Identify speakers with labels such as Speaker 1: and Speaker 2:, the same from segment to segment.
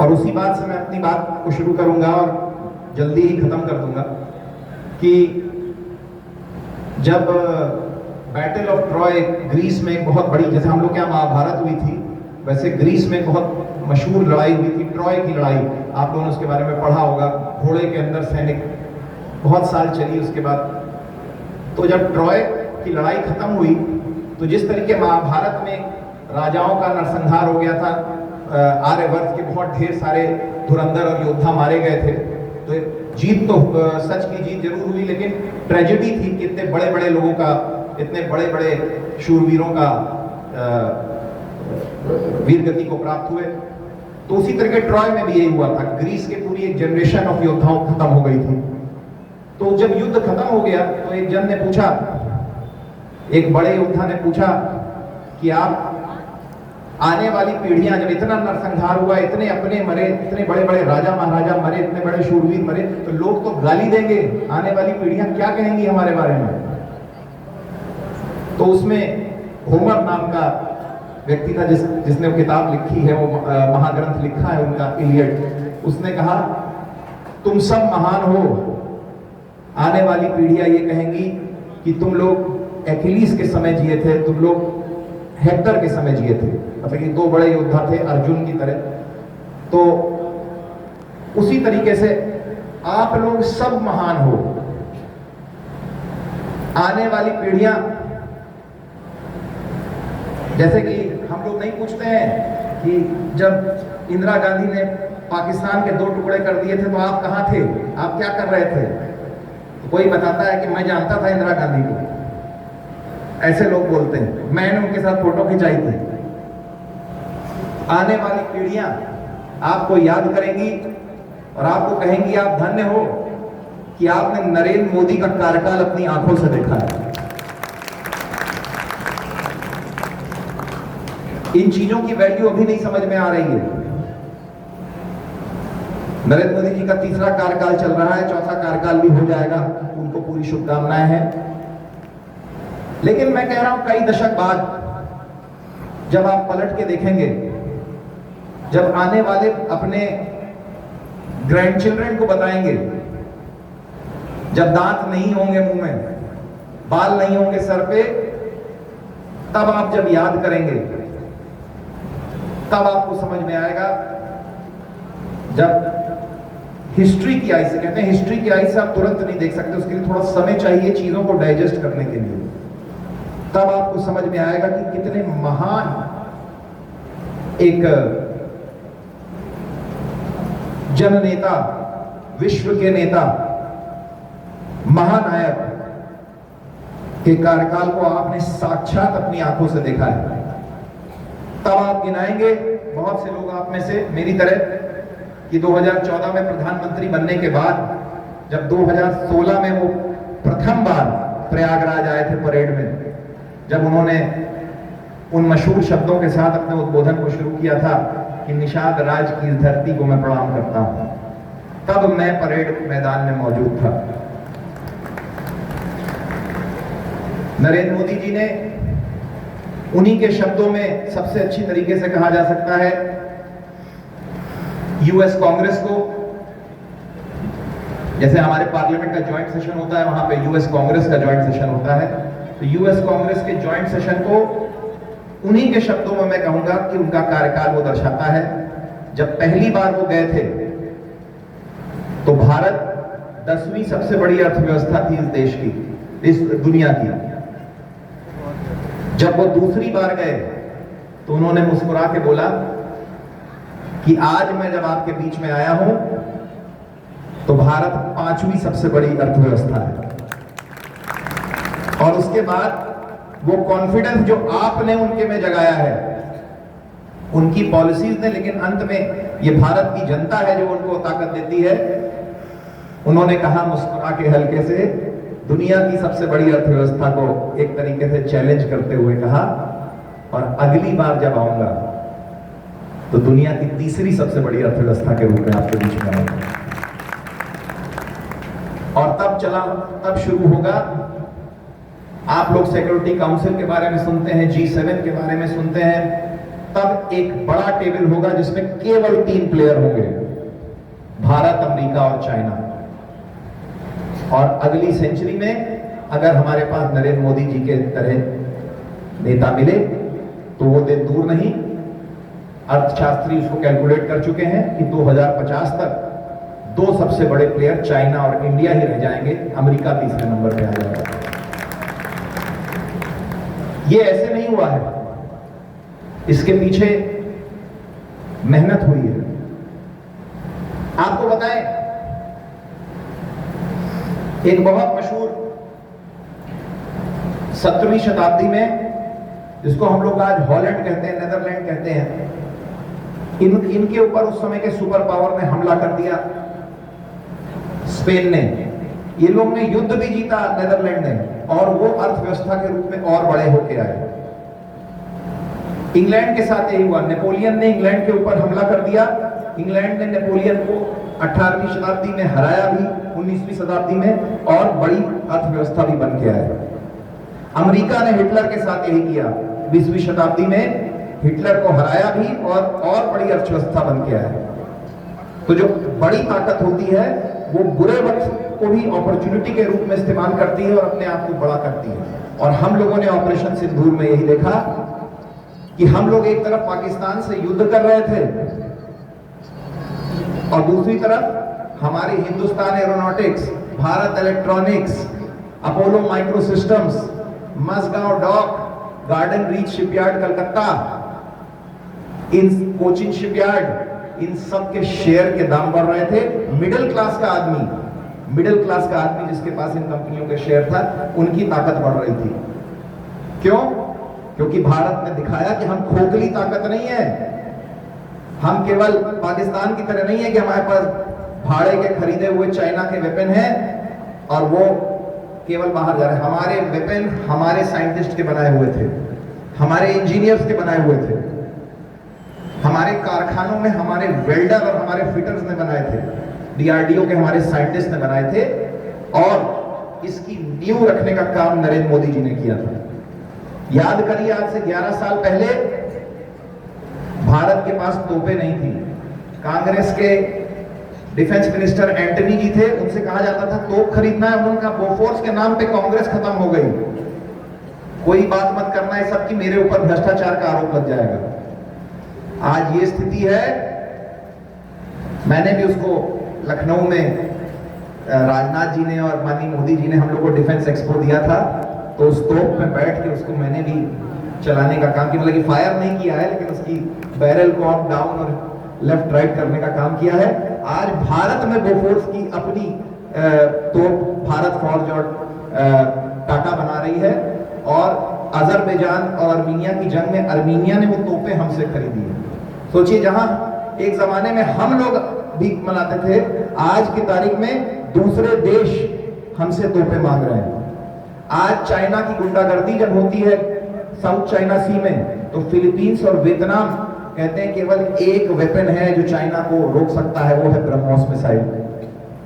Speaker 1: और उसी बात से मैं अपनी बात को शुरू करूंगा और जल्दी ही खत्म कर दूंगा कि जब बैटल ऑफ ट्रॉय ग्रीस में एक बहुत बड़ी, जैसे हम लोग क्या महाभारत हुई थी, वैसे ग्रीस में बहुत मशहूर लड़ाई हुई थी, ट्रॉय की लड़ाई। आप लोगों ने उसके बारे में पढ़ा होगा। घोड़े के अंदर सैनिक, बहुत साल चली उसके बाद। तो जब ट्रॉय की लड़ाई खत्म हुई तो जिस तरीके महाभारत में राजाओं का नरसंहार हो गया था, आर्यवर्त के बहुत ढेर सारे धुरंधर और योद्धा मारे गए थे, तो जीत तो सच की जीत जरूर हुई, लेकिन ट्रेजेडी थी कि इतने बड़े बड़े लोगों का, इतने बड़े बड़े शूरवीरों का वीरगति को प्राप्त हुए। तो उसी तरीके ट्रॉय में भी यही हुआ था। ग्रीस के पूरी एक जनरेशन ऑफ योद्धाओं खत्म हो गई थी। तो जब युद्ध खत्म हो गया तो एक जन ने पूछा, एक बड़े योद्धा ने पूछा कि आप आने वाली पीढ़ियां, जब इतना नरसंहार हुआ, इतने अपने मरे, इतने बड़े बड़े राजा महाराजा मरे, इतने बड़े शूरवीर मरे, तो लोग तो गाली देंगे, आने वाली पीढ़ियां क्या कहेंगी हमारे बारे में। तो उसमें होमर नाम का व्यक्ति था जिसने वो किताब लिखी है, वो महाग्रंथ लिखा है उनका, इलियड। उसने कहा, तुम सब महान हो, आने वाली पीढ़ियां ये कहेंगी कि तुम लोग एकिलीस के समय जिए थे, तुम लोग हेक्टर के समय जिए थे। मतलब कि दो बड़े योद्धा थे अर्जुन की तरह। तो उसी तरीके से आप लोग सब महान हो, आने वाली पीढ़ियां, जैसे कि हम लोग नहीं पूछते हैं कि जब इंदिरा गांधी ने पाकिस्तान के 2 टुकड़े कर दिए थे तो आप कहां थे, आप क्या कर रहे थे। तो कोई बताता है कि मैं जानता था इंदिरा गांधी को, ऐसे लोग बोलते हैं, मैंने उनके साथ फोटो खिंचाई थी। आने वाली पीढ़ियां आपको याद करेंगी और आपको कहेंगी आप धन्य हो कि आपने नरेंद्र मोदी का कार्यकाल अपनी आंखों से देखा है। इन चीजों की वैल्यू अभी नहीं समझ में आ रही है। नरेंद्र मोदी जी का 3रा कार्यकाल चल रहा है, 4था कार्यकाल भी हो जाएगा, उनको पूरी शुभकामनाएं हैं। लेकिन मैं कह रहा हूं, कई दशक बाद जब आप पलट के देखेंगे, जब आने वाले अपने ग्रैंड चिल्ड्रन को बताएंगे, जब दांत नहीं होंगे मुंह में, बाल नहीं होंगे सर पे, तब आप जब याद करेंगे, तब आपको समझ में आएगा। जब हिस्ट्री की आई से, कहते हैं हिस्ट्री की आई से आप तुरंत नहीं देख सकते, उसके लिए थोड़ा समय चाहिए चीजों को डाइजेस्ट करने के लिए। तब आपको समझ में आएगा कि कितने महान एक जननेता, विश्व के नेता, महानायक के कार्यकाल को आपने साक्षात अपनी आंखों से देखा है। तब आप गिनाएंगे, बहुत से लोग आप में से मेरी तरह, कि 2014 में प्रधानमंत्री बनने के बाद, जब 2016 में वो प्रथम बार प्रयागराज आए थे परेड में, जब उन्होंने उन मशहूर शब्दों के साथ अपने उद्बोधन को शुरू किया था कि निषाद राज की इस धरती को मैं प्रणाम करता हूं, तब मैं परेड मैदान में मौजूद था। नरेंद्र मोदी जी ने, उन्हीं के शब्दों में सबसे अच्छी तरीके से कहा जा सकता है, यूएस कांग्रेस को, जैसे हमारे पार्लियामेंट का ज्वाइंट सेशन होता है, वहां पे यूएस कांग्रेस का ज्वाइंट सेशन होता है, तो यूएस कांग्रेस के ज्वाइंट सेशन को उन्हीं के शब्दों में मैं कहूंगा कि उनका कार्यकाल वो दर्शाता है। जब पहली बार वो गए थे तो भारत 10वीं सबसे बड़ी अर्थव्यवस्था थी इस देश की, इस दुनिया की। जब वो दूसरी बार गए तो उन्होंने मुस्कुरा के बोला कि आज मैं जब आपके बीच में आया हूं तो भारत 5वीं सबसे बड़ी अर्थव्यवस्था है। और उसके बाद वो कॉन्फिडेंस जो आपने उनके में जगाया है, उनकी पॉलिसीज ने, लेकिन अंत में ये भारत की जनता है जो उनको ताकत देती है। उन्होंने कहा मुस्कुरा के हल्के से, दुनिया की सबसे बड़ी अर्थव्यवस्था को एक तरीके से चैलेंज करते हुए कहा, और अगली बार जब आऊंगा तो दुनिया की 3री सबसे बड़ी अर्थव्यवस्था के रूप में आपके बीच में आऊंगा। और तब शुरू होगा। आप लोग सिक्योरिटी काउंसिल के बारे में सुनते हैं, G7 के बारे में सुनते हैं, तब एक बड़ा टेबल होगा जिसमें केवल 3 प्लेयर होंगे, भारत, अमेरिका और चाइना। और अगली सेंचुरी में अगर हमारे पास नरेंद्र मोदी जी के तरह नेता मिले तो वो दिन दूर नहीं, अर्थशास्त्री उसको कैलकुलेट कर चुके हैं कि 2050 तक 2 सबसे बड़े प्लेयर चाइना और इंडिया ही रह जाएंगे, अमेरिका तीसरे नंबर पे आ जाएगा। ये ऐसे नहीं हुआ है, इसके पीछे मेहनत हुई है। आपको बताएं, एक बहुत मशहूर 17वीं शताब्दी में, जिसको हम लोग आज हॉलैंड कहते हैं, नेदरलैंड कहते हैं, इनके ऊपर उस समय के सुपर पावर ने हमला कर दिया, स्पेन ने। ये लोग ने युद्ध भी जीता नेदरलैंड ने, और वो अर्थव्यवस्था के रूप में और बड़े होके आए। इंग्लैंड के साथ यही हुआ, नेपोलियन ने इंग्लैंड के ऊपर हमला कर दिया। इंग्लैंड ने नेपोलियन को 18वीं शताब्दी में हराया भी, 19वीं शताब्दी में, और बड़ी अर्थव्यवस्था भी बन के आए। अमेरिका ने हिटलर के साथ यही किया, 20वीं शताब्दी में हिटलर को हराया भी और बड़ी अर्थव्यवस्था बन के आए। तो जो बड़ी ताकत होती है वो बुरे वक्त को भी अपॉर्चुनिटी के रूप में इस्तेमाल करती है और अपने आप को बड़ा करती है। और हम लोगों ने ऑपरेशन सिंदूर में यही देखा कि हम लोग एक तरफ पाकिस्तान से युद्ध कर रहे थे और दूसरी तरफ हमारे Hindustan aeronautics, Bharat electronics, Apollo micro systems, Mazagon dock, garden reach shipyard Calcutta, इन कोचिन शिपयार्ड, इन सब के शेयर के दाम बढ़ रहे थे। मिडिल क्लास का आदमी जिसके पास इन कंपनियों के शेयर था, उनकी ताकत बढ़ रही थी। क्यों? क्योंकि भारत ने दिखाया कि हम खोखली ताकत नहीं है, हम केवल पाकिस्तान की तरह नहीं है कि हमारे पास भाड़े के खरीदे हुए चाइना के वेपन हैं और वो केवल बाहर जा रहे हैं। हमारे वेपन हमारे साइंटिस्ट के बनाए हुए थे, हमारे इंजीनियर्स के बनाए हुए थे, हमारे कारखानों में हमारे वेल्डर और हमारे फिटर्स ने बनाए थे, डीआरडीओ के हमारे साइंटिस्ट ने बनाए थे। और इसकी नींव रखने का काम नरेंद्र मोदी जी ने किया था। याद करिए, आज से 11 साल पहले भारत के पास तोपें नहीं थी। कांग्रेस के डिफेंस मिनिस्टर एंटनी जी थे, उनसे कहा जाता था तोप खरीदना है, उन्होंने कहा बोफोर्स के नाम पे कांग्रेस खत्म हो गई, कोई बात मत करना है सबकी, मेरे ऊपर भ्रष्टाचार का आरोप लग जाएगा। आज ये स्थिति है। मैंने भी उसको लखनऊ में राजनाथ जी ने और माननीय मोदी जी ने हम लोग को डिफेंस एक्सपो दिया था, तो उस तोप में बैठ के उसको मैंने भी चलाने का काम किया, मतलब कि फायर नहीं किया है लेकिन उसकी बैरल को अप डाउन और लेफ्ट राइट करने का काम किया है। आज भारत में बोफोर्स की अपनी तोप भारत फौज और टाटा बना रही है, और अजरबैजान और अर्मीनिया की जंग में अर्मीनिया ने वो तोपें हमसे खरीदी है। सोचिए, जहां एक जमाने में हम लोग भीख मनाते थे, आज की तारीख में दूसरे देश हमसे तोपें मांग रहे हैं। आज चाइना की गुंडागर्दी जब होती है साउथ चाइना सी में, तो फिलीपींस और वियतनाम कहते हैं केवल एक वेपन है जो चाइना को रोक सकता है, वो है ब्रह्मोस मिसाइल।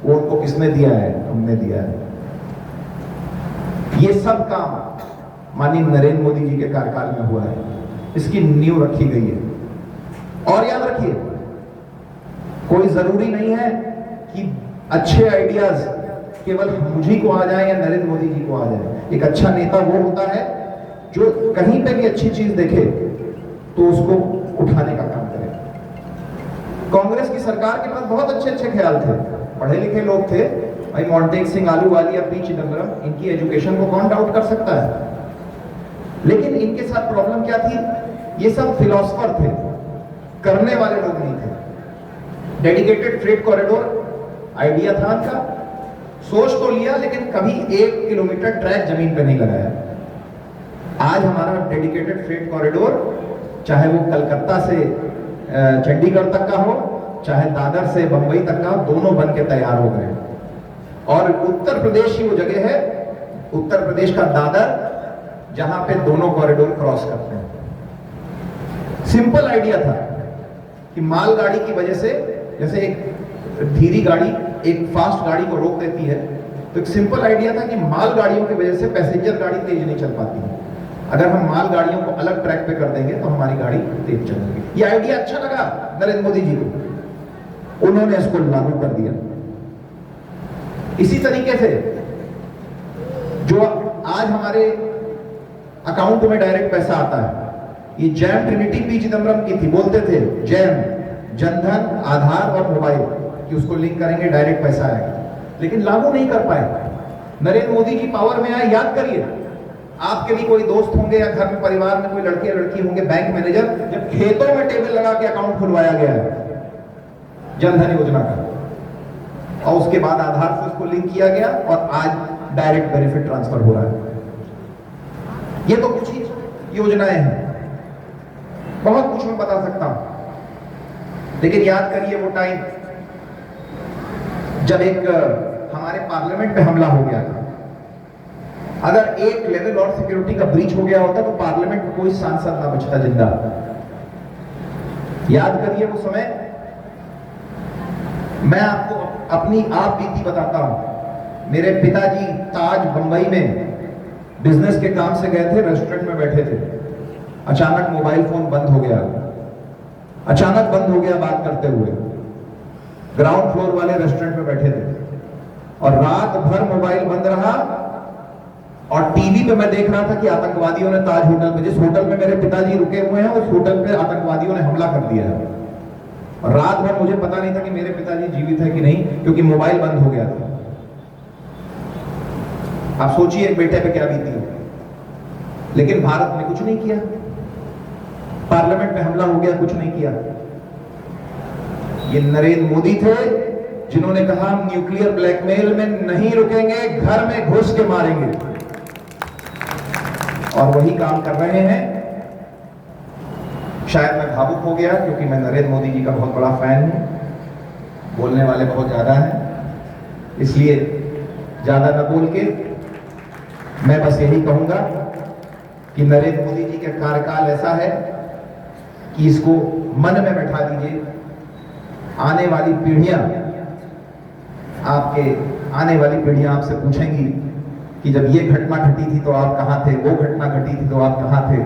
Speaker 1: वो उनको किसने दिया है? हमने दिया है। ये सब काम माननीय नरेंद्र मोदी जी के कार्यकाल में हुआ है, इसकी नींव रखी गई है। और याद रखिए, कोई जरूरी नहीं है कि अच्छे आइडियाज केवल मुझे को आ जाए या नरेंद्र मोदी जी को आ जाए। एक अच्छा नेता वो होता है जो कहीं पे भी अच्छी चीज देखे तो उसको उठाने का काम करे। कांग्रेस की सरकार के पास बहुत अच्छे अच्छे ख्याल थे, पढ़े लिखे लोग थे भाई, मोंटेक सिंह आलूवालिया, पी चिदम्बरम, इनकी एजुकेशन को कौन डाउट कर सकता है। लेकिन इनके साथ प्रॉब्लम क्या थी? ये सब फिलोसफर थे, करने वाले लोग नहीं थे। डेडिकेटेड फ्रेट कॉरिडोर आइडिया था उनका, सोच तो लिया लेकिन कभी 1 किलोमीटर ट्रैक जमीन पे नहीं लगाया। आज हमारा डेडिकेटेड फ्रेट कॉरिडोर, चाहे वो कलकत्ता से चंडीगढ़ तक का हो, चाहे दादर से बंबई तक का, दोनों बन के तैयार हो गए। और उत्तर प्रदेश ही वो जगह है, उत्तर प्रदेश का दादर, जहां पे दोनों कॉरिडोर क्रॉस करते हैं। सिंपल आइडिया था कि मालगाड़ी की वजह से, जैसे एक धीरी गाड़ी एक फास्ट गाड़ी को रोक देती है, तो एक सिंपल आइडिया था कि मालगाड़ियों की वजह से पैसेंजर गाड़ी तेज नहीं चल पाती है। अगर हम माल गाड़ियों को अलग ट्रैक पे कर देंगे तो हमारी गाड़ी तेज चलेगी। ये आइडिया अच्छा लगा नरेंद्र मोदी जी को, उन्होंने इसको लागू कर दिया। इसी तरीके से जो आज हमारे अकाउंट में डायरेक्ट पैसा आता है, ये जैम ट्रिनिटी पी चिदम्बरम की थी, बोलते थे जैम, जनधन, आधार और मोबाइल, कि उसको लिंक करेंगे डायरेक्ट पैसा आएगा, लेकिन लागू नहीं कर पाए। नरेंद्र मोदी जी पावर में आए, याद करिए, आपके भी कोई दोस्त होंगे या घर में परिवार में कोई लड़के या लड़की होंगे बैंक मैनेजर, जब खेतों में टेबल लगा के अकाउंट खुलवाया गया है जनधन योजना का, और उसके बाद आधार से उसको लिंक किया गया और आज डायरेक्ट बेनिफिट ट्रांसफर हो रहा है। ये तो कुछ ही योजनाएं हैं, बहुत कुछ मैं बता सकता हूं, लेकिन याद करिए वो टाइम जब एक हमारे पार्लियामेंट पे हमला हो गया था। अगर एक लेवल और सिक्योरिटी का ब्रीच हो गया होता तो पार्लियामेंट में कोई सांसद ना बचता जिंदा। याद करिए वो समय। मैं आपको अपनी आप बीती बताता हूं। मेरे पिताजी ताज बंबई में बिजनेस के काम से गए थे, रेस्टोरेंट में बैठे थे, अचानक मोबाइल फोन बंद हो गया, अचानक बंद हो गया बात करते हुए। ग्राउंड फ्लोर वाले रेस्टोरेंट में बैठे थे और रात भर मोबाइल बंद रहा, और टीवी पे मैं देख रहा था कि आतंकवादियों ने ताज होटल में, जिस होटल में मेरे पिताजी रुके हुए हैं, उस होटल पे आतंकवादियों ने हमला कर दिया है। और रात भर मुझे पता नहीं था कि मेरे पिताजी जीवित है कि नहीं, क्योंकि मोबाइल बंद हो गया था। आप सोचिए एक बेटे पे क्या बीती हो। लेकिन भारत ने कुछ नहीं किया, पार्लियामेंट में हमला हो गया, कुछ नहीं किया। ये नरेंद्र मोदी थे जिन्होंने कहा हम न्यूक्लियर ब्लैकमेल में नहीं रुकेंगे, घर में घुस के मारेंगे, और वही काम कर रहे हैं। शायद मैं भावुक हो गया क्योंकि मैं नरेंद्र मोदी जी का बहुत बड़ा फैन हूं, बोलने वाले बहुत ज्यादा हैं, इसलिए ज्यादा न बोल के मैं बस यही कहूंगा कि नरेंद्र मोदी जी का कार्यकाल ऐसा है कि इसको मन में बैठा दीजिए। आने वाली पीढ़ियां आपसे पूछेंगी कि जब ये घटना घटी थी तो आप कहां थे, वो घटना घटी थी तो आप कहां थे।